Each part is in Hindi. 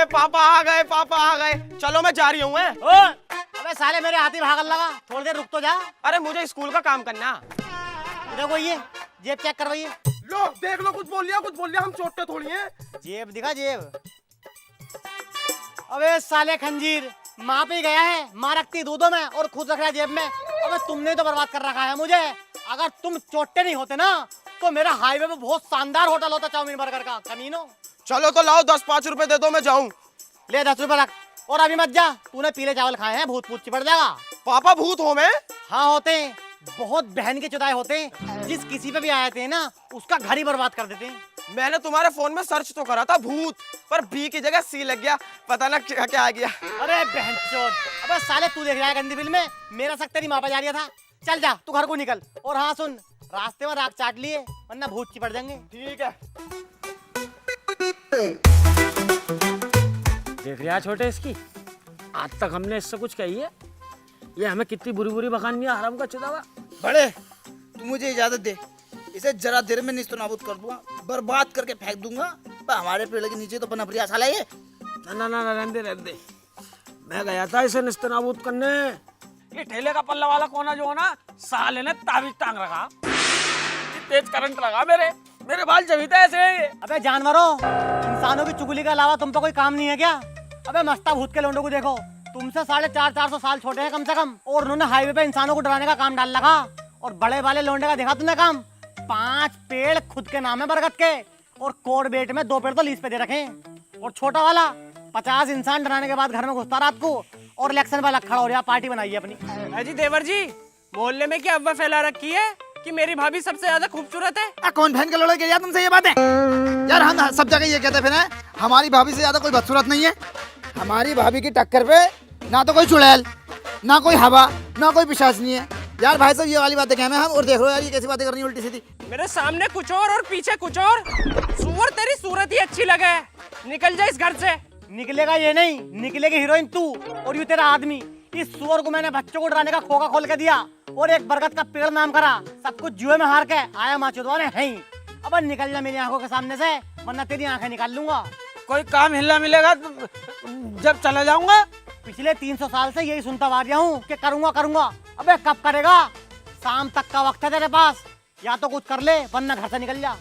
पापा आ गए, पापा आ गए। चलो मैं जा रही हूँ। अबे साले मेरे हाथी भागल लगा, थोड़ी देर रुक तो जा। अरे मुझे स्कूल का काम करना। देखो ये जेब चेक करवाइए। लो देख लो, कुछ बोल लिया, हम चोटते थोड़ी हैं। जेब दिखा जेब। अबे साले खंजीर, माँ पे गया है, माँ रखती दूधों में और खुद रख रहा है जेब में। अबे तुमने तो बर्बाद कर रखा है मुझे। अगर तुम चोटे नहीं होते ना तो मेरा हाईवे पे बहुत शानदार होटल होता चाउमीन बर्गर का। कमीनो चलो तो लाओ 10-5 रुपए दे दो, मैं जाऊँ। ले 10 रुपए रख और अभी मत जा। तूने पीले चावल खाए हैं, भूत चिपट जाएगा। पापा भूत हो मैं? हाँ होते हैं, बहुत बहन के चुदाए होते हैं। जिस किसी पे भी आए थे ना उसका घर ही बर्बाद कर देते हैं। मैंने तुम्हारे फोन में सर्च तो करा था भूत, पर बी की जगह सी लग गया, पता ना क्या क्या आ गया। अरे बहनचोद, अबे साले तू देख रहा है गंदी फिल्म में, मेरा शक तेरी माँ पे जा रहा था। चल जा तू घर को निकल। और हाँ सुन, रास्ते में राख चाट लिए वरना भूत चिपट जाएंगे। ठीक है। देख रहा छोटे इसकी, आज तक हमने इससे कुछ कही है, ये हमें कितनी बुरी बुरी बखानी है हराम का चुदावा। बड़े तू मुझे इजाजत दे, इसे जरा देर में निस्तो नाबूद कर दूंगा, बर्बाद करके फेंक दूंगा। हमारे पेड़ के नीचे तो पनपरिया साला ये। ना रहने दे। मैं गया था इसे निस्तनाबूद करने। ये ठेले का पल्ला वाला कोना जो है ना, साले ने ताबीज टांग रखा, तेज करंट लगा मेरे बाल जमी थे ऐसे। अबे जानवरों, इंसानों की चुगली के अलावा तुम पे कोई काम नहीं है क्या? अबे मस्ता भूत के लोंडों को देखो, तुमसे 450 साल छोटे हैं कम से कम, और उन्होंने हाईवे पे इंसानों को डराने का काम डाल लगा। और बड़े वाले लोंडे का देखा तुमने काम? 5 पेड़ खुद के नाम है बरगद के, और कोड बेट में 2 पेड़ तो लीज पे दे रखे। और छोटा वाला 50 इंसान डराने के बाद घर में घुसता रात को, और इलेक्शन वाला खड़ा हो रहा, पार्टी बनाई है अपनी। अजी देवर जी, मोहल्ले में क्या अफवाह फैला रखी है कि मेरी भाभी सबसे ज्यादा खूबसूरत है? कौन बहन का लड़का यार तुमसे ये बात है? यार हम सब जगह ये कहते फिर हमारी भाभी से ज्यादा कोई बदसूरत नहीं है। हमारी भाभी की टक्कर पे ना तो कोई चुड़ैल, ना कोई हवा, ना कोई पिशाचनी है। यार भाई साहब ये वाली बातें कहना हम, और देख लो यार ये कैसी बातें करनी उल्टी सीधी। मेरे सामने कुछ और पीछे कुछ और। सुअर तेरी सूरत ही अच्छी लगे, निकल जा इस घर से। निकलेगा ये नहीं, निकलेगी हीरोइन तू और ये तेरा आदमी। इस सुअर को मैंने बच्चों को डराने का खोखा खोल के दिया और एक बरगद का पेड़ नाम करा, सब कुछ जुए में हार के आया माचुदवा ने है ही। अब निकल जा मेरी आंखों के सामने से, वरना तेरी आंखें निकाल लूंगा। कोई काम हिलना मिलेगा तो जब चला जाऊंगा। पिछले 300 साल से यही सुनता आ रहा हूँ कि करूंगा। अबे कब करेगा? शाम तक का वक्त है तेरे पास, या तो कुछ कर ले वरना घर से निकल जा।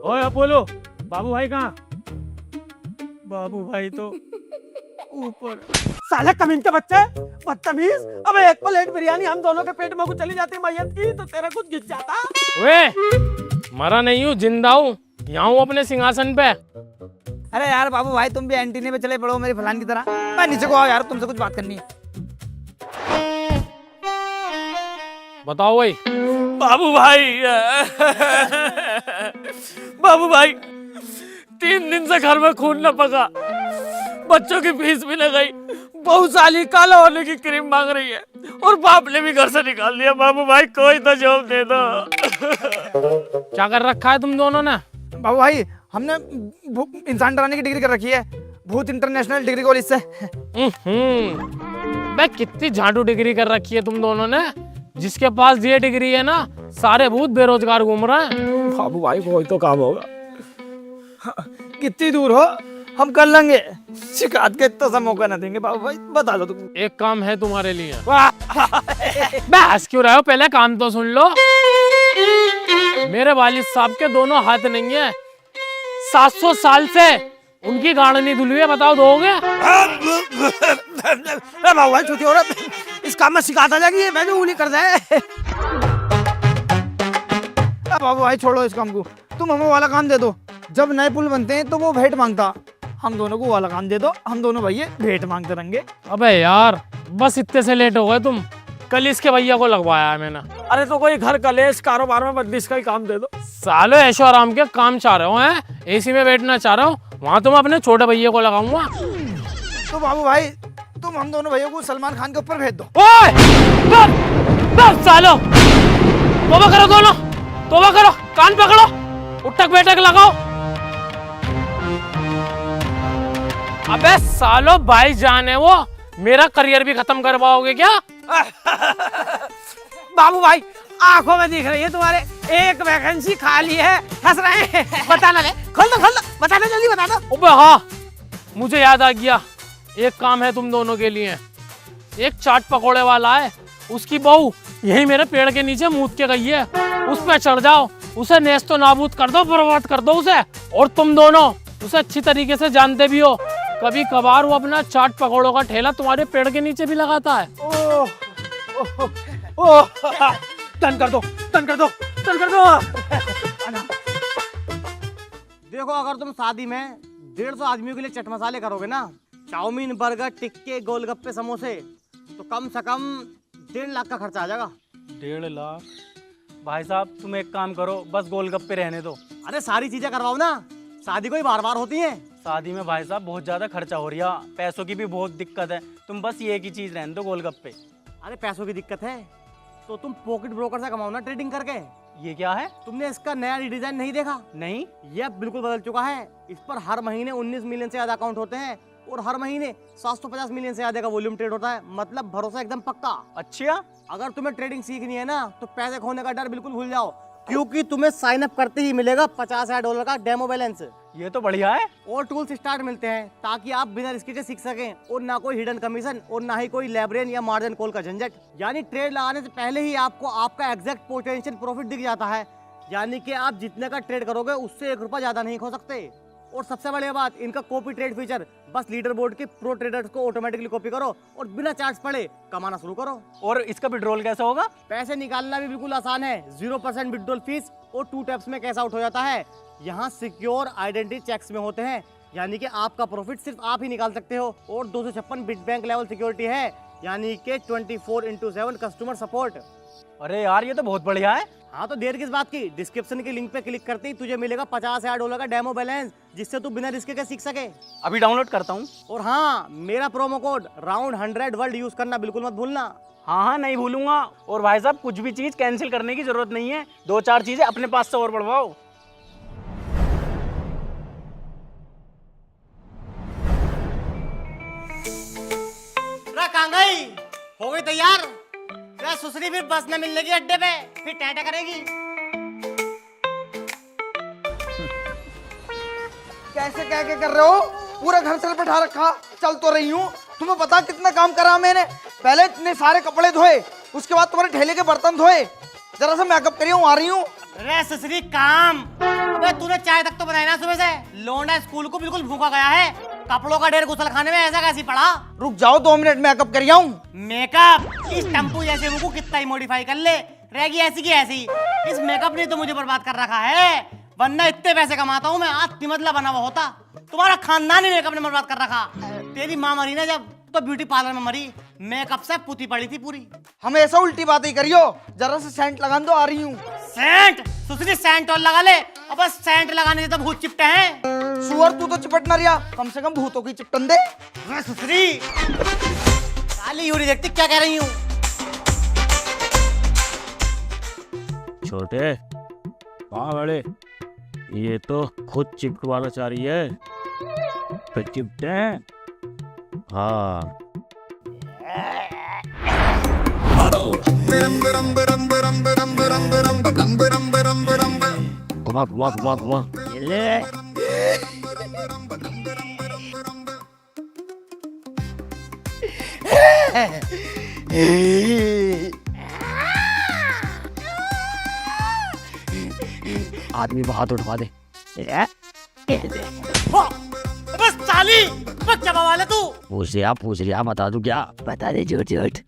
ओए अपोलो, बाबू भाई कहाँ? बाबू भाई तो ऊपर। साले कमीन के बच्चे, बदतमीज। अबे एक प्लेट बिरयानी हम दोनों के पेट में को चली जाती मैयत की तो तेरा कुछ गिर जाता। वे मरा नहीं हूँ, जिंदा हूँ, यहाँ हूँ अपने सिंहासन पे। अरे यार बाबू भाई तुम भी एंटीने पे चले पड़ो मेरी फलान की तरह। मैं नीचे को आओ यार, तुमसे कुछ बात करनी है। बताओ भाई। बाबू भाई 3 दिन से घर में खून न पका, बच्चों की फीस भी न गई, बहू साली काला होने की क्रीम मांग रही है, और बाप ने भी घर से निकाल दिया। बाबू भाई कोई तो जॉब दे दो। क्या कर रखा है तुम दोनों ने? बाबू भाई हमने इंसान डराने की डिग्री कर रखी है, भूत इंटरनेशनल डिग्री कॉलेज से। बे कितनी झाड़ू डिग्री कर रखी है तुम दोनों ने? जिसके पास ये डिग्री है ना, सारे भूत बेरोजगार घूम रहे हैं। बाबू भाई कोई तो काम होगा। कितनी दूर हो, हम कर लेंगे, शिकायत के इतना सा मौका ना देंगे। बाबू भाई बता दो तुम। एक काम है तुम्हारे लिए। बस क्यों रहे हो, पहले काम तो सुन लो। मेरे वालिद साहब के दोनों हाथ नहीं है, 700 साल से उनकी गाड़ नहीं धुली है, बताओ दोगे? बाबू भाई छोटी औरत, इस काम में शिकायत आ जाएगी, मैं जो उंगली कर दे। बाबू भाई छोड़ो इस काम को, तुम हमें वाला काम दे दो। जब नए पुल बनते हैं तो वो भेंट मांगता, हम दोनों को वाला काम दे दो, हम दोनों भैया भेंट मांगते रहेंगे। अबे यार बस इतने से लेट हो गए तुम, कल इसके भैया को लगवाया है मैंने। अरे तो कोई घर कलेश कारोबार में बदलिश का ही काम दे दो। सालो ऐशो आराम के काम चाह रहे हो हैं, एसी में बैठना चाह रहे हो, वहाँ तो मैं अपने छोटे भैया को लगाऊंगा। तो बाबू भाई तुम हम दोनों भैया को सलमान खान के ऊपर भेज दो। ओए! बस सालो तौबा करो दोनों, तौबा करो, कान पकड़ो, उठक बैठक लगाओ। अबे सालो भाईजान है वो, मेरा करियर भी खत्म करवाओगे क्या? बाबू भाई आंखों में दिख रही है तुम्हारे, एक वैकेंसी खाली है, हंस रहे हैं। बताना ले, खोल दो, बताना जल्दी बताना। अबे हाँ, मुझे याद आ गया, एक काम है तुम दोनों के लिए। एक चाट पकोड़े वाला है, उसकी बहू यही मेरे पेड़ के नीचे मूत के गई है, उस पे चढ़ जाओ, उसे नेस्तो नाबूद कर दो, बर्बाद कर दो उसे। और तुम दोनों उसे अच्छी तरीके से जानते भी हो, कभी कभार वो अपना चाट पकोड़ों का ठेला तुम्हारे पेड़ के नीचे भी लगाता है। टर्न कर दो, टर्न कर दो, टर्न कर दो। देखो, अगर तुम शादी में 150 आदमियों के लिए चट मसाले करोगे ना, चाउमीन, बर्गर, टिक्के, गोलगप्पे, समोसे, तो कम से कम 1.5 लाख का खर्चा आ जाएगा। 1.5 लाख? भाई साहब तुम एक काम करो, बस गोलगप्पे रहने दो। अरे सारी चीजें करवाओ ना, शादी कोई बार बार होती है। शादी में भाई साहब बहुत ज्यादा खर्चा हो रही है, पैसों की भी बहुत दिक्कत है, तुम बस ये एक ही चीज रहने दो, गोलगप्पे। अरे पैसों की दिक्कत है तो तुम पॉकेट ब्रोकर से कमाओ ना, ट्रेडिंग करके। ये क्या है? तुमने इसका नया डिजाइन नहीं देखा? नहीं। यह बिल्कुल बदल चुका है। इस पर हर महीने 19 मिलियन से ज्यादा अकाउंट होते हैं और हर महीने 750 मिलियन से ज्यादा का वॉल्यूम ट्रेड होता है। मतलब भरोसा एकदम पक्का। अच्छा, अगर तुम्हें ट्रेडिंग सीखनी है ना, तो पैसे खोने का डर बिल्कुल भूल जाओ, क्योंकि तुम्हें साइन अप करते ही मिलेगा $50,000 का डेमो बैलेंस। ये तो बढ़िया है। और टूल्स स्टार्ट मिलते हैं ताकि आप बिना रिस्क के सीख सकें, और ना कोई हिडन कमीशन और ना ही कोई लेबरेन या मार्जिन कॉल का झंझट। यानी ट्रेड लगाने से पहले ही आपको आपका एग्जैक्ट पोटेंशियल प्रॉफिट दिख जाता है, यानी कि आप जितने का ट्रेड करोगे उससे 1 रुपया ज्यादा नहीं खो सकते। और सबसे बड़ी बात, इनका कॉपी ट्रेड फीचर, बस लीडर बोर्ड के प्रो ट्रेडर्स को ऑटोमेटिकली कॉपी करो और बिना चार्ज पड़े कमाना शुरू करो। और इसका विड्रॉल कैसे होगा? पैसे निकालना भी बिल्कुल आसान है, 0% विड्रॉल फीस और 2 टैप्स में कैश आउट हो जाता है। यहाँ सिक्योर आइडेंटिटी चेक्स में होते हैं, यानी कि आपका प्रॉफिट सिर्फ आप ही निकाल सकते हो। और 256 बिट बैंक लेवल सिक्योरिटी है, यानी कि 24/7 कस्टमर सपोर्ट। अरे यार ये तो बहुत बढ़िया है। हाँ तो देर किस बात की, डिस्क्रिप्शन के लिंक पे क्लिक करते ही तुझे मिलेगा $50,000 का डेमो बैलेंस, जिससे तू बिना रिस्क के सीख सके। अभी डाउनलोड करता हूँ। और हाँ, मेरा promo code round 100 world use करना बिल्कुल मत भूलना। हाँ हाँ नहीं भूलूंगा। और भाई साहब कुछ भी चीज कैंसिल करने की जरूरत नहीं है, 2-4 चीजें अपने पास से और बढ़वाओ। कहाँ गई? हो गई तैयार? सुसरी फिर बस न मिलने की अड्डे पे, फिर टैटा करेगी। कैसे क्या क्या कर रहे हो? पूरा घर से बैठा रखा, चल तो रही हूँ। तुम्हें पता कितना काम करा मैंने? पहले इतने सारे कपड़े धोए, उसके बाद तुम्हारे ठेले के बर्तन धोए, जरा सा मेकअप करिए, आ रही हूँ। रे सुसरी काम, अबे तूने चाय तक तो बनाई ना सुबह से। लौंडा स्कूल को बिल्कुल भूखा गया है, कपड़ों का ढेर गुसल खाने में ऐसा कैसी पड़ा। रुक जाओ 2 मिनट, मेकअप कर आऊं। मेकअप? इस टम्पू जैसे मुंह को कितना ही मॉडिफाई कर ले, रहेगी ऐसी की ऐसी। इस मेकअप ने तो मुझे बर्बाद कर रखा है, वरना इतने पैसे कमाता हूँ मैं, आज तिमतला बना हुआ होता। तुम्हारा खानदान ही मेकअप ने बर्बाद कर रखा। तेरी माँ मरी ना जब, तो ब्यूटी पार्लर में मरी, मेकअप से पुती पड़ी थी पूरी। हमेशा उल्टी बातें करियो, जरा सा सेंट लगा दो, आ रही हूँ। सेंट? सुसरी सेंट और लगा ले। अब सेंट लगाने से तो भूत चिपटे हैं। सुअर तू तो चिपट ना रिया, कम से कम भूतों की चिपटन दे। सुसरी काली यूरी देखती क्या कह रही हूँ। छोटे कहाँ बड़े, ये तो खुद चिपकवाना चाह रही है, फिर चिपटे हैं। हाँ घुमा घुमा घुमा घुमा, ये ले। आदमी को हाथ उठवा दे। बस साली, बच्चा बवाल है तू। पूछ लिया बता दूं क्या? बता दे झूठ झूठ।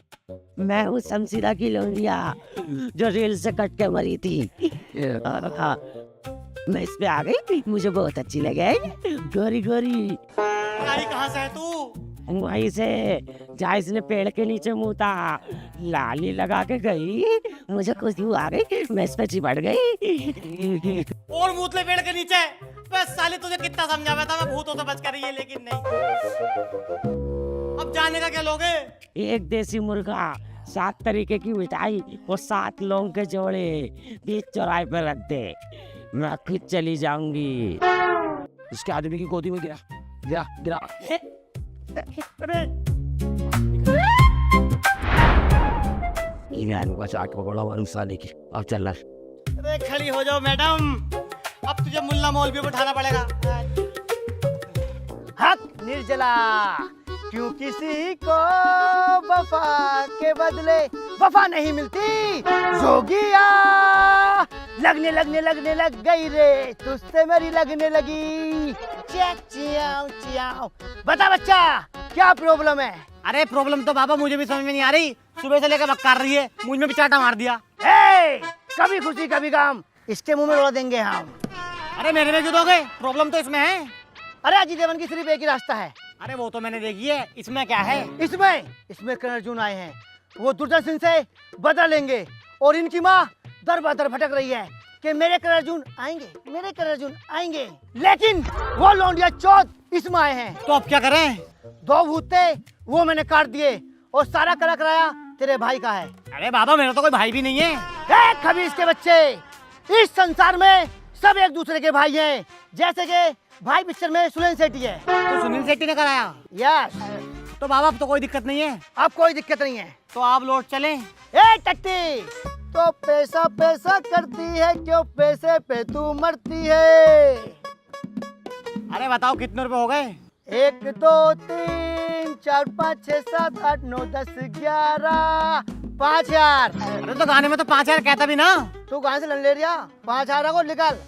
मैं हूँ शमशीरा की लौंडिया जो रेल से कट के मरी थी। हाँ, मैं इस पे आ गई, मुझे बहुत अच्छी लगे। गोरी गोरी। भाई कहाँ से है तू? वहीं से जहाँ इसने पेड़ के नीचे मुँह था, लाली लगा के गई, मुझे खुशबू आ गई, मैं इस पे चिपट गई। और मूतले पेड़ के नीचे? बस साली तुझे कितना समझाया था मैं भूतों से बच कर रही है, लेकिन नहीं। अब जाने का क्या लोगे? एक देसी मुर्गा 7 तरीके की मिठाई और 7 लौंग के जोड़े बीच चौराहे पर रख दे, मैं खुद चली जाऊंगी। उसके आदमी की गोदी में गिरा गिरा गिरा। ईरान का चाट पकौड़ा वाली साले की। अब चल रहा। अरे खड़ी हो जाओ मैडम, अब तुझे मुल्ला मौलवी को उठाना पड़ेगा। हक निर्जला, क्यों किसी को वफा के बदले वफा नहीं मिलती। जोगिया लगने लग गई रे, तुझसे मेरी लगने लगी। Chiao Chiao. बता बच्चा, क्या प्रॉब्लम है? अरे प्रॉब्लम तो बाबा मुझे भी समझ में नहीं आ रही। सुबह से लेकर बक्कार रही है, मुझ में भी चाटा मार दिया। कभी खुशी कभी गम, इसके मुंह में उड़ा देंगे हम। अरे मेरे में क्यों दोगे? प्रॉब्लम तो इसमें है। अरे अजय देवगन की सिर्फ एक ही रास्ता है। अरे वो तो मैंने देखी है, इसमें क्या है? इसमें करण अर्जुन आए हैं, वो दुर्जन सिंह से बदला लेंगे। और इनकी माँ दर बदर भटक रही है कि मेरे करण अर्जुन आएंगे, लेकिन वो लौंडिया चौथ इसमें आए हैं। तो अब क्या करें? 2 भूत थे, वो मैंने काट दिए और सारा करा कराया तेरे भाई का है। अरे बाबा मेरा तो कोई भाई भी नहीं है। खबीस के बच्चे, इस संसार में सब एक दूसरे के भाई हैं। जैसे कि भाई पिक्चर में सुनील शेट्टी है, तो सुनील शेट्टी ने कराया। यस। तो बाबा अब तो कोई दिक्कत नहीं है। अब कोई दिक्कत नहीं है, तो आप लौट चलें। टट्टी, तो पैसा पैसा करती है, क्यों पैसे पे तू मरती है? अरे बताओ कितने रुपए हो गए? 1 2 3 4 5 6 7 8 9 10 11 5,000। अरे तो गाने में तो 5,000 कहता भी ना। तू कहाँ से लन ले रिया? 5,000 को निकाल।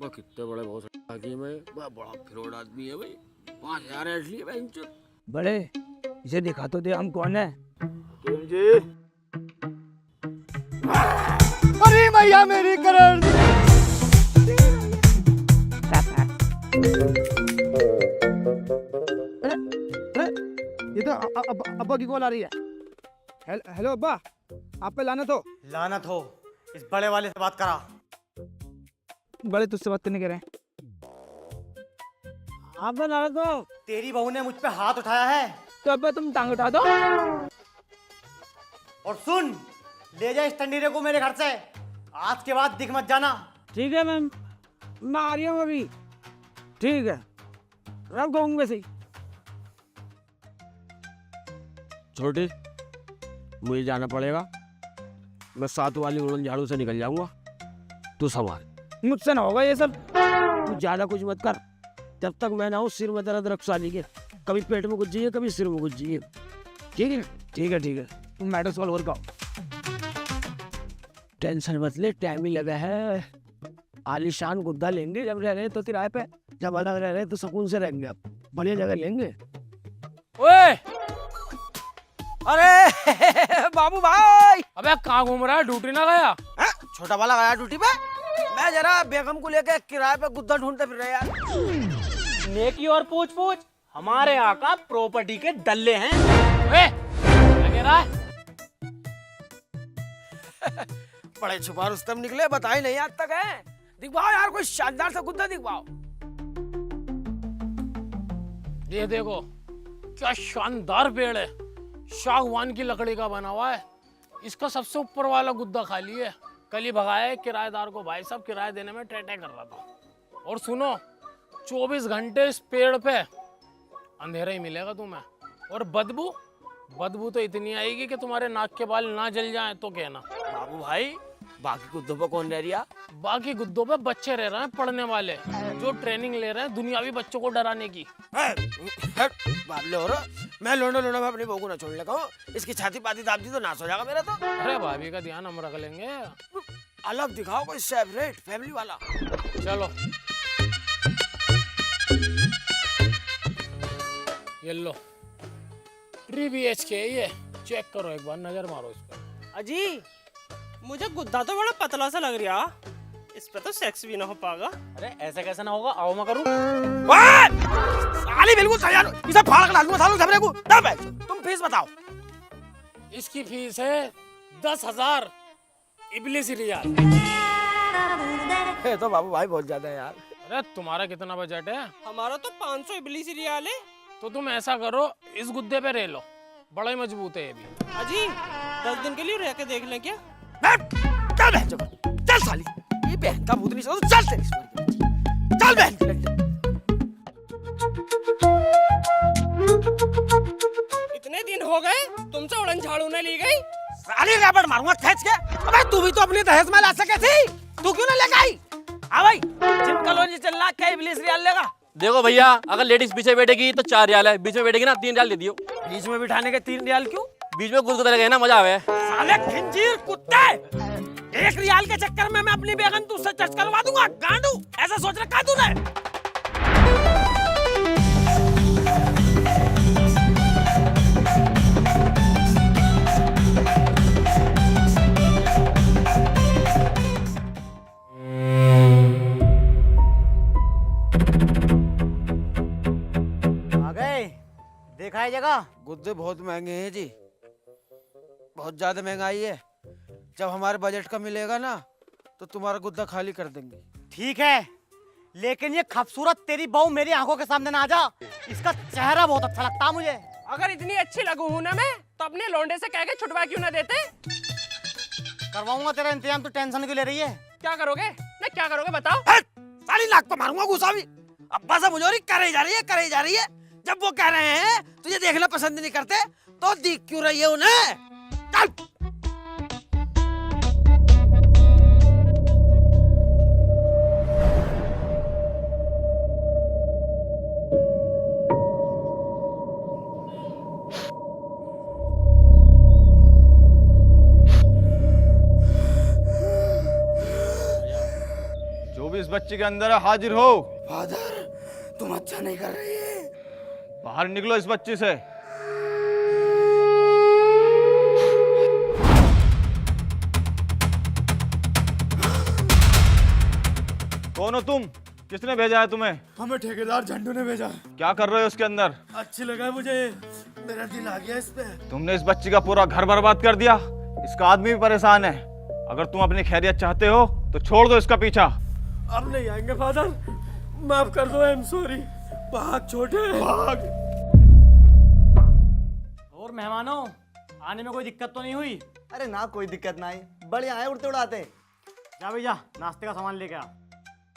कितने बड़े बहुत बड़ा फिरोड आदमी है भाई। 5,000 ऐड लिए बेंच। बड़े इसे दिखा तो दे, हम कौन है? तुम जी। अरे भैया मेरी करण। ये तो अब्बा की कॉल आ रही है। हेलो अब्बा, आप पे लानत हो। लानत हो, इस बड़े वाले से बात करा। बड़े तुझसे बात करने कह रहे हैं। आप बना रहे हो तेरी बहू ने मुझ पे हाथ उठाया है। तो अब तुम टांग उठा दो। और सुन, ले जा इस टंडीरे को मेरे घर से। आज के बाद दिख मत जाना। ठीक है मैम, मैं आ रही हूँ अभी। ठीक है, रब कहूँगा सही। छोटे, मुझे जाना पड़ेगा। मैं 7 वाली उड़न झाड़ू से निकल जाऊंगा, तू संभाल। मुझसे ना होगा ये सब। तू ज्यादा कुछ मत कर, जब तक मैं ना हूँ सिर में दर्द रख साली के। कभी पेट में कुछ चाहिए, कभी सिर में कुछ चाहिए। ठीक है ठीक है ठीक है, तुम मैटर सॉल्व कर पाओ। टेंशन मत ले, टाइम ही लगा है। आलीशान गुद्दा लेंगे जब रह रहे तो किराए पे, जब अलग रह रहे तो सुकून से रहेंगे। अब बढ़िया जगह लेंगे। ओए अरे बाबू भाई, अबे कहाँ घूम रहा है? ड्यूटी ना गया? छोटा वाला गया ड्यूटी पे। मैं जरा बेगम को लेके किराए पे गुद्दा ढूंढते फिर रहे यार। नेकी और पूछ पूछ, हमारे यहाँ का प्रॉपर्टी के दल्ले हैं। क्या कह रहा है? बड़े छुपा रुस्तम निकले, बताई नहीं आज तक है। दिखवाओ यार कोई शानदार सा गुद्दा दिखवाओ। ये देखो क्या शानदार पेड़ है, सागवान की लकड़ी का बना हुआ है। इसका सबसे ऊपर वाला गुद्दा खाली है। कल ही भगाया है किराएदार को। भाई साहब किराया देने में टेटे कर रहा था। और सुनो, 24 घंटे इस पेड़ पे अंधेरा ही मिलेगा तुम्हें। और बदबू तो इतनी आएगी कि तुम्हारे नाक के बाल ना जल जाएं तो कहना। बाबू भाई, बाकी गुद्दों पे कौन रह रिया? बाकी गुद्दों पे बच्चे रह रहे हैं, पढ़ने वाले, जो ट्रेनिंग ले रहे हैं दुनियावी बच्चों को डराने की। बाबले हो रहा, मैं लोंडो में अपनी बहू को ना छोड़ लगा हूँ। इसकी छाती पाती दाब दी तो नाश हो जाएगा मेरा तो। अरे भाभी का ध्यान हम रख लेंगे। अलग दिखाओ कोई सेपरेट फैमिली वाला। चलो ये लो, 3 BHK ये चेक करो, एक बार नजर मारो इस पर। अजी, मुझे गुद्दा तो बड़ा पतला सा लग रहा, इस पे तो सेक्स भी ना हो पाएगा। अरे ऐसा कैसे ना होगा, आओ मैं करूं। साली बिल्कुल तैयार हो, इसे फाड़ के डालूंगा सालू झपरे को। तुम फीस बताओ। इसकी फीस है 10,000। इबलिस रियाल। ये तो बाबू भाई बहुत ज्यादा है यार। अरे तुम्हारा कितना बजट है? हमारा तो 500 इबलीस रियाल है। तो तुम ऐसा करो, इस गुद्दे पे रह लो, बड़ा ही मजबूत है ये भी। अजी 10 दिन के लिए रह के देख लें क्या? चल बहन चल साली, ये बहन का भूत नहीं चल तेरी चल बहन। इतने दिन हो गए तुमसे उड़न झाड़ू ने ली गई। साली रबड़ मारूंगा खींच के। अबे तू भी तो अपनी दहेज में ला सके थी, तू क्यों ना लेके आई? हाँ भाई, जिम कॉलोनी चल रहा, क्या इबलीस रियाल लेगा? देखो भैया, अगर लेडीज पीछे बैठेगी तो 4 रियाल है, बीच में बैठेगी ना 3 रियाल दे दियो। बीच में बिठाने के 3 रियाल क्यों? बीच में गुदगुदा लगे ना, मजा आवे। साले खिंजीर कुत्ते, 1 रियाल के चक्कर में मैं अपनी बेगम तुझसे टच करवा दूंगा। गांडू, ऐसा सोच रखा तूने? आ गए, देखा है जगह? गुद्दे बहुत महंगे हैं जी, बहुत ज्यादा महंगाई है। जब हमारे बजट का मिलेगा ना तो तुम्हारा गुद्दा खाली कर देंगे। ठीक है, लेकिन ये खूबसूरत तेरी बहू मेरी आंखों के सामने ना आ जा। इसका चेहरा बहुत अच्छा लगता है मुझे। अगर इतनी अच्छी लगू हूं ना मैं, तो अपने लौंडे से कह के छुटवा क्यों ना देते? करवाऊंगा तेरा इंतजाम, तू टेंशन क्यों ले रही है? क्या करोगे? नहीं क्या करोगे बताओ? साली नाक पे मारूंगा गुस्सा भी। अब्बा से मुझोरी करे जा रही है। जब वो कह रहे हैं तुझे देखना पसंद नहीं करते तो दिख क्यों रही है उन्हें? चल। जो भी इस बच्चे के अंदर है हाजिर हो। फादर, तुम अच्छा नहीं कर रही है। बाहर निकलो इस बच्चे से। कौन हो तुम? किसने भेजा है तुम्हें? हमें ठेकेदार झंडू ने भेजा। क्या कर रहे हो इसके अंदर? अच्छी लगा मुझे, मेरा दिल आ गया इस पे। तुमने इस बच्चे का पूरा घर बर्बाद कर दिया। इसका आदमी भी परेशान है। अगर तुम अपनी खैरियत चाहते हो तो छोड़ दो इसका पीछा। अब नहीं आएंगे फादर, माफ कर दो, आई एम सॉरी। भाग छोटे भाग। और मेहमानों, आने में कोई दिक्कत तो नहीं हुई? अरे ना, कोई दिक्कत ना आई, बढ़िया है, उड़ते उड़ाते। जा भैया, नाश्ते का सामान लेके आ।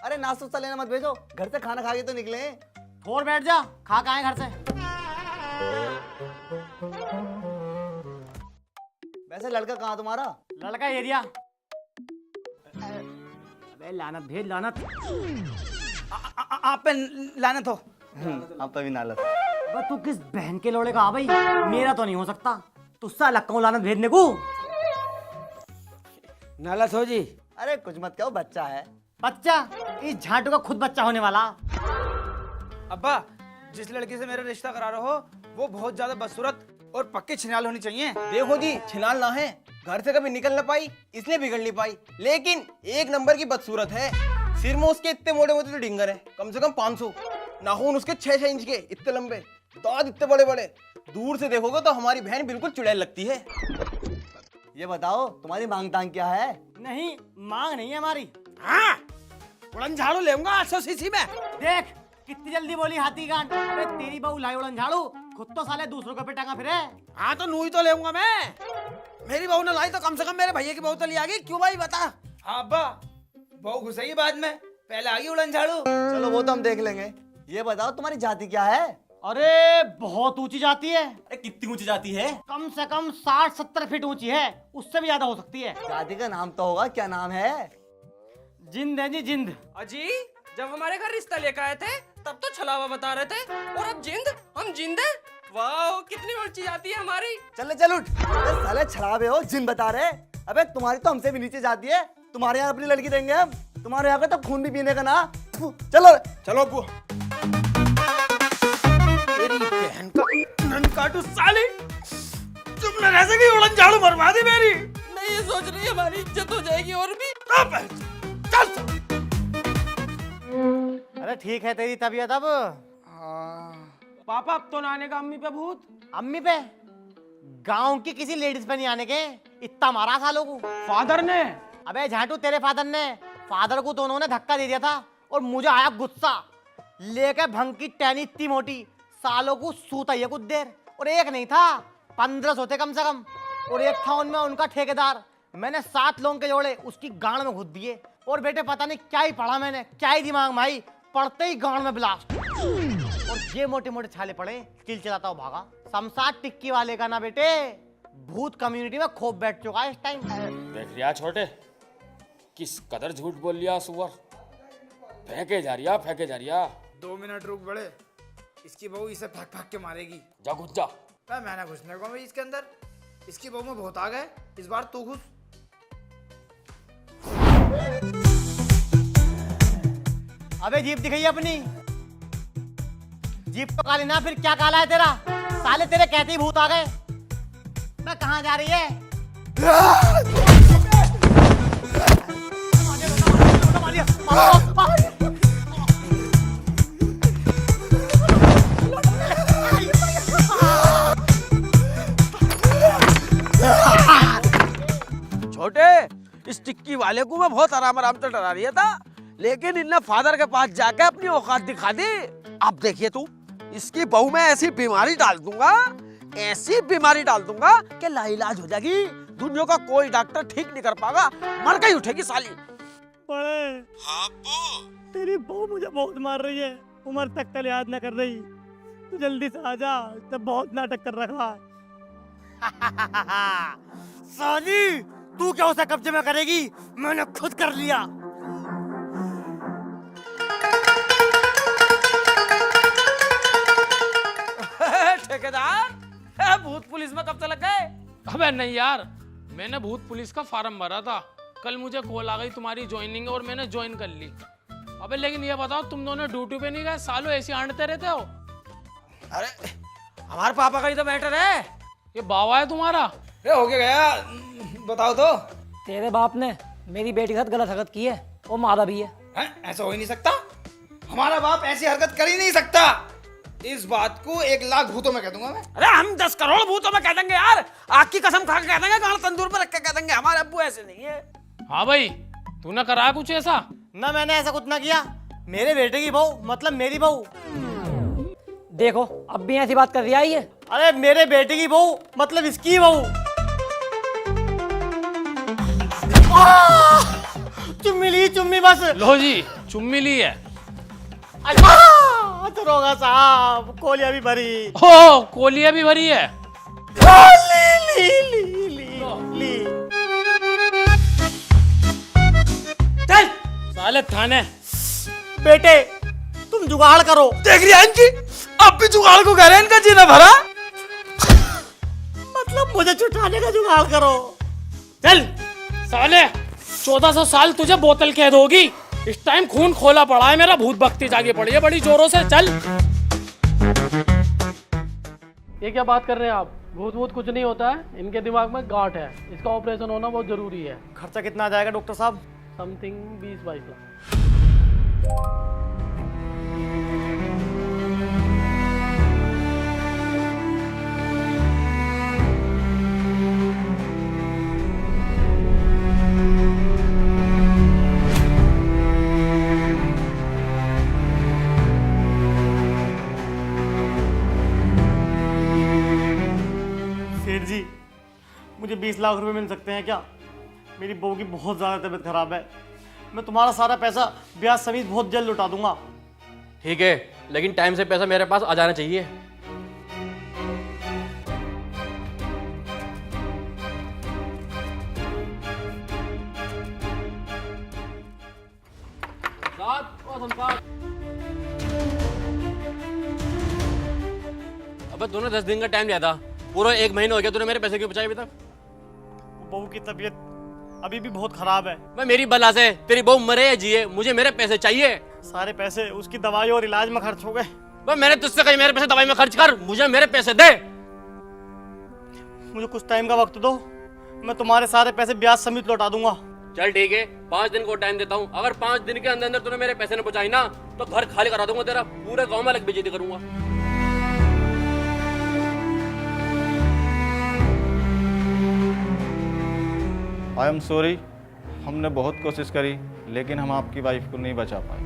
अरे नाश्ता लेना मत भेजो, घर से खाना खा के तो निकले। और बैठ जा, खा के आए घर से। वैसे लड़का कहाँ तुम्हारा? लड़का एरिया। अबे लानत भेज लानत। आप पे लानत हो। आप पे भी नालत। अबे तू किस बहन के लोड़े का? आ भाई, मेरा तो नहीं हो सकता, तुझसे अलग कहूँ लानत भेजने को। नालत हो जी। अरे कुछ मत कहो, बच्चा है। बच्चा? इस झाटू का खुद बच्चा होने वाला। अब्बा, जिस लड़की से मेरा रिश्ता करा रहे हो वो बहुत ज्यादा बदसूरत और पक्की छिनाल होनी चाहिए। देखो जी, छिनाल ना है, घर से कभी निकल ना पाई इसलिए बिगड़ नहीं पाई, लेकिन 1 नंबर की बदसूरत है। सिर में उसके इतने मोटे मोटे तो डिंगर है, कम से कम 500। नाखून उसके 6-6 इंच के, इतने लंबे, दांत इतने बड़े बड़े। दूर से देखोगे तो हमारी बहन बिल्कुल चुड़ैल लगती है। ये बताओ तुम्हारी मांग तांग क्या है? नहीं, मांग नहीं है हमारी। हाँ, उड़न झाड़ू लेऊंगा 800 सीसी में। देख कितनी जल्दी बोली हाथी गांड। अबे तेरी बहू लाई उड़न झाड़ू, खुद तो साले दूसरों के पे टंगा फिरे। हाँ तो नू ही तो लेऊंगा मैं। मेरी बहू ने लाई तो कम से कम मेरे भैया की बहू तो ले आ गई। क्यों भाई बता? हाँ अब्बा, बहू घुसेगी बाद में, पहले आ गई उड़न झाड़ू। चलो वो तो हम देख लेंगे। ये बताओ तुम्हारी जाति क्या है? अरे बहुत ऊंची जाती है। अरे कितनी ऊंची जाती है? कम से कम 60-70 फीट ऊंची है, उससे भी ज्यादा हो सकती है। जाति का नाम तो होगा, क्या नाम है? जिंद है जी, जिंद। अजी जब हमारे घर रिश्ता लेकर आए थे तब तो छलावा बता रहे थे, और अब जिंद? हम जिंद है? वाह, कितनी ऊंची जाती है हमारी। चल उठ। अबे साले छड़ावे हो, जिन बता रहे। अबे तुम्हारी तो हमसे भी नीचे जाती है। तुम्हारे यहाँ अपनी लड़की देंगे हम, तुम्हारे यहाँ का तो खून भी पीने का ना। चलो चलो अब्बू। तेरी बहन का नन काटू साली, तुमने ऐसे की उड़न झाड़ू मरवा दी मेरी। मैं ये सोच रही हमारी इज्जत हो जाएगी और भी। चल। अरे ठीक है तेरी तबीयत अब। पापा अब तो ना आने का अम्मी पे भूत। अम्मी पे? गांव की किसी लेडीज पे नहीं आने के, इतना मारा सालों को। फादर ने अबे झाटू, तेरे फादर को तो उन्होंने धक्का दे दिया था और मुझे आया गुस्सा। लेके भंग की टहनी इतनी मोटी, सालों को सूता ये कुछ देर। और एक नहीं था, 15 होते कम से कम। और एक था उनमें उनका ठेकेदार। मैंने 7 लोगों के जोड़े उसकी गांड में घुस दिए। और बेटे पता नहीं क्या ही पढ़ा मैंने, क्या ही दिमाग में आई, पढ़ते ही गांड में ब्लास्ट। और ये मोटे मोटे छाले पड़े, चिल चलाता हुआ भागा। शमशाद टिक्की वाले का ना बेटे भूत कम्युनिटी में खोप बैठ चुका है इस टाइम। देख रिया छोटे, किस कदर झूठ बोल लिया सुअर। फेंके जा रिया। 2 मिनट रुक बड़े, इसकी बहू इसे फेंक फेंक के मारेगी। जा घुस जा। मैंने घुसने को भाई इसके अंदर, इसकी बहू में बहुत आ गए। इस बार तू घुस। अबे जीप दिखाई अपनी। जीप तो काली ना, फिर क्या काला है तेरा? साले तेरे कहते ही भूत आ गए। मैं कहाँ जा रही है? छोटे, इस टिक्की वाले को मैं बहुत आराम से डरा रही था, लेकिन इनने फादर के पास जाके अपनी औकात दिखा दी। अब देखिए तू, इसकी बहू में ऐसी बीमारी डाल दूंगा कि लाइलाज हो जाएगी। दुनिया का कोई डॉक्टर ठीक नहीं कर पाएगा, मर के ही उठेगी साली। तेरी बहू मुझे बहुत मार रही है, उम्र तक का याद न कर रही। तू जल्दी से आ जा, तब बहुत नाटक कर रखा है। साली, तू क्या उसे कब्जे में करेगी? मैंने खुद कर लिया। ठेकेदार, भूत पुलिस में कब से लग गए? अबे नहीं यार, मैंने भूत पुलिस का फॉर्म भरा था। कल मुझे कॉल आ गई तुम्हारी ज्वाइनिंग और मैंने ज्वाइन कर ली। अबे लेकिन ये बताओ, तुम दोनों ड्यूटी पे नहीं गए? सालों ऐसे आंटते रहते हो। अरे हमारे पापा का ही तो मैटर है। ये बावा है तुम्हारा? हो गया, बताओ तो। तेरे बाप ने मेरी बेटी के साथ गलत हरकत की है और मारा भी है। ऐसा हो ही नहीं सकता। हमारा बाप ऐसी हरकत कर ही नहीं सकता। इस बात को 1 लाख भूतों में कह दूंगा मैं। अरे हम 10 करोड़ भूतों में कह देंगे यार। आग की कसम खा के कह देंगे, गाल तंदूर पर रख के कह देंगे। हमारे अब्बू ऐसे नहीं है। हाँ भाई, तूने करा कुछ ऐसा? ना, मैंने ऐसा कुछ ना किया। मेरे बेटे की बहू मतलब मेरी बहू। देखो, अब भी ऐसी बात कर रही है ये। अरे मेरे बेटे की बहू मतलब इसकी बहू। चुम्मी बस। लो जी, चुम्मी ली है। दरोगा साहब, कोलिया भी भरी। हो, कोलिया भी भरी है। ली। चल साले थाने। बेटे तुम जुगाड़ करो। देख रही है इनकी, अब भी जुगाड़ को कह रहे हैं, इनका जीना भरा। मतलब मुझे छुटाने का जुगाड़ करो। चल साले, 1400 साल तुझे बोतल कैद होगी। इस टाइम खून खोला पड़ा है मेरा, भूत भक्ति जागी पड़ी है बड़ी जोरों से। चल। ये क्या बात कर रहे हैं आप? भूत कुछ नहीं होता है, इनके दिमाग में गांठ है। इसका ऑपरेशन होना बहुत जरूरी है। खर्चा कितना आ जाएगा डॉक्टर साहब? समथिंग 20-22 लाख। सेठ जी, मुझे 20 लाख रुपए मिल सकते हैं क्या? मेरी बहू की बहुत ज़्यादा तबीयत खराब है। मैं तुम्हारा सारा पैसा ब्याज समेत बहुत जल्द लौटा दूंगा। ठीक है, लेकिन टाइम से पैसा मेरे पास आ जाना चाहिए। अबे तूने 10 दिन का टाइम लिया था, पूरा 1 महीना हो गया। तूने मेरे पैसे क्यों बचाए अभी तक? बहू की तबीयत अभी भी बहुत खराब है। मैं मेरी बला से तेरी बहू मरे या जिए, मुझे मेरे पैसे चाहिए। सारे पैसे उसकी दवाई और इलाज में खर्च हो गए। बस मैंने तुझसे कही मेरे पैसे दवाई में खर्च कर, मुझे मेरे पैसे दे। मुझे कुछ टाइम का वक्त दो, मैं तुम्हारे सारे पैसे ब्याज समेत लौटा दूंगा। चल ठीक है, 5 दिन को टाइम देता हूँ। अगर 5 दिन के अंदर अंदर तूने मेरे पैसे न पहुंचाई ना, तो घर खाली करा दूंगा तेरा, पूरे गांव में अलग बेइज्जती करूंगा। आई एम सॉरी, हमने बहुत कोशिश करी, लेकिन हम आपकी वाइफ को नहीं बचा पाए।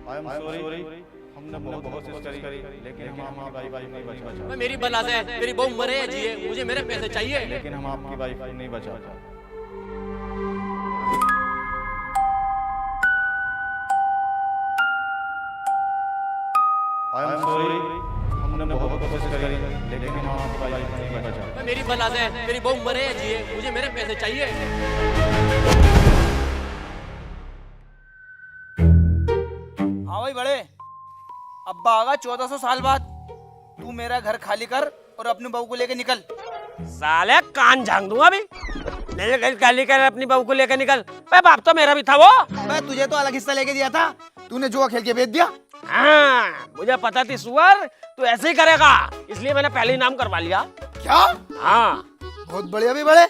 आई एम सॉरी, हमने बहुत कोशिश करी, लेकिन हम आपकी वाइफ को नहीं बचा पाए। मेरी बला से मेरी बहू मरे या जिए, मुझे मेरे पैसे चाहिए। लेकिन हम आपकी वाइफ को नहीं बचा पाए। आई एम सॉरी, हमने बहुत कोशिश करी, लेकिन हम आपकी वाइफ को नहीं बचा पाए। मेरी बला से मेरी बहू मरे या जिए, मुझे मेरे पैसे चाहिए। हाँ भाई बड़े, अब्बा आगा 1400 साल बाद। तू मेरा घर खाली कर और अपनी बहू को लेके निकल। साले कान झांग दूंगा अभी। मेरे घर खाली कर, अपनी बहू को लेकर निकल। बे बाप तो मेरा भी था वो। मैं तुझे तो अलग हिस्सा लेके दिया था, तूने जुआ खेल के बेच दिया। हाँ, मुझे पता थी सुअर तू ऐसे ही करेगा, इसलिए मैंने पहले ही नाम करवा लिया। क्या? हाँ। बहुत बढ़िया भी बड़े,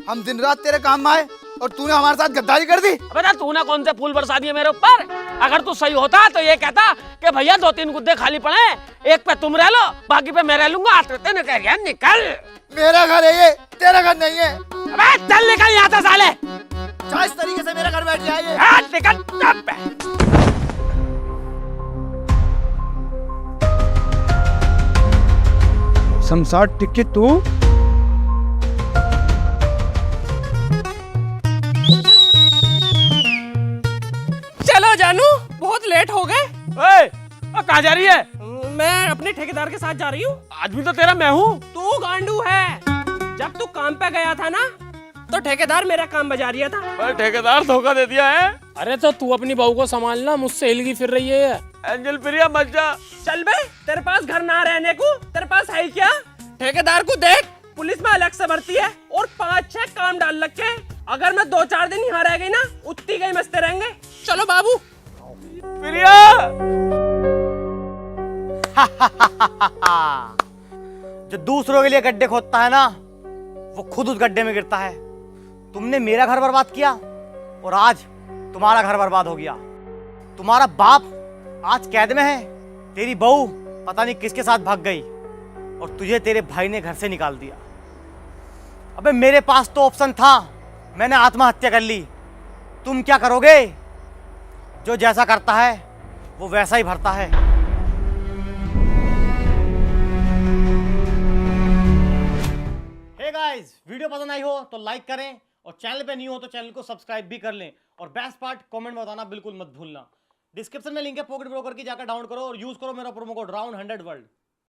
हम दिन रात तेरे काम में आए और तूने हमारे साथ गद्दारी कर दी। अबे तूने कौन से फूल बरसा दिए मेरे ऊपर? अगर तू सही होता तो ये कहता कि भैया 2-3 गुद्दे खाली पड़े, एक पे तुम रह लो, बाकी पे मैं रह लूंगा। आते तेने कह रहा निकल। मेरा घर है ये, तेरा घर नहीं है। अबे चल निकल यहाँ से साले। क्या इस तरीके से मेरा घर बैठ गया ये? हाँ, निकल। शमशाद टिकट तू? चलो जानू, बहुत लेट हो गए। कहाँ जा रही है? मैं अपने ठेकेदार के साथ जा रही हूँ। आदमी तो तेरा मैं हूँ। तू गांडू है। जब तू काम पे गया था ना, तो ठेकेदार मेरा काम बजा रिया था। ठेकेदार धोखा दे दिया है। अरे तो तू अपनी बहू को संभालना, मुझसे हिलगी फिर रही है। एंजल प्रिया मत जा। चल बे, तेरे पास घर ना रहने को तेरे पास है क्या? ठेकेदार को देख, पुलिस में अलग से भर्ती है और 5-6 काम डाल रखे। अगर मैं 2-4 दिन यहाँ रह गई ना, उतनी गई मस्ते रहेंगे। चलो बाबू। प्रिया। जो दूसरों के लिए गड्ढे खोदता है ना, वो खुद उस गड्ढे में गिरता है। तुमने मेरा घर बर्बाद किया और आज तुम्हारा घर बर्बाद हो गया। तुम्हारा बाप आज कैद में है, तेरी बहू पता नहीं किसके साथ भाग गई और तुझे तेरे भाई ने घर से निकाल दिया। अबे मेरे पास तो ऑप्शन था, मैंने आत्महत्या कर ली। तुम क्या करोगे? जो जैसा करता है वो वैसा ही भरता है। हे गाइस, वीडियो पसंद आई हो तो लाइक करें और चैनल पे न्यू हो तो चैनल को सब्सक्राइब भी कर लें। और बेस्ट पार्ट कमेंट में बताना बिल्कुल मत भूलना। डिस्क्रिप्शन में लिंक है पॉकेट ब्रोकर की, जाकर डाउनलोड करो और यूज करो मेरा प्रोमो कोड राउंड 100 वर्ल्ड।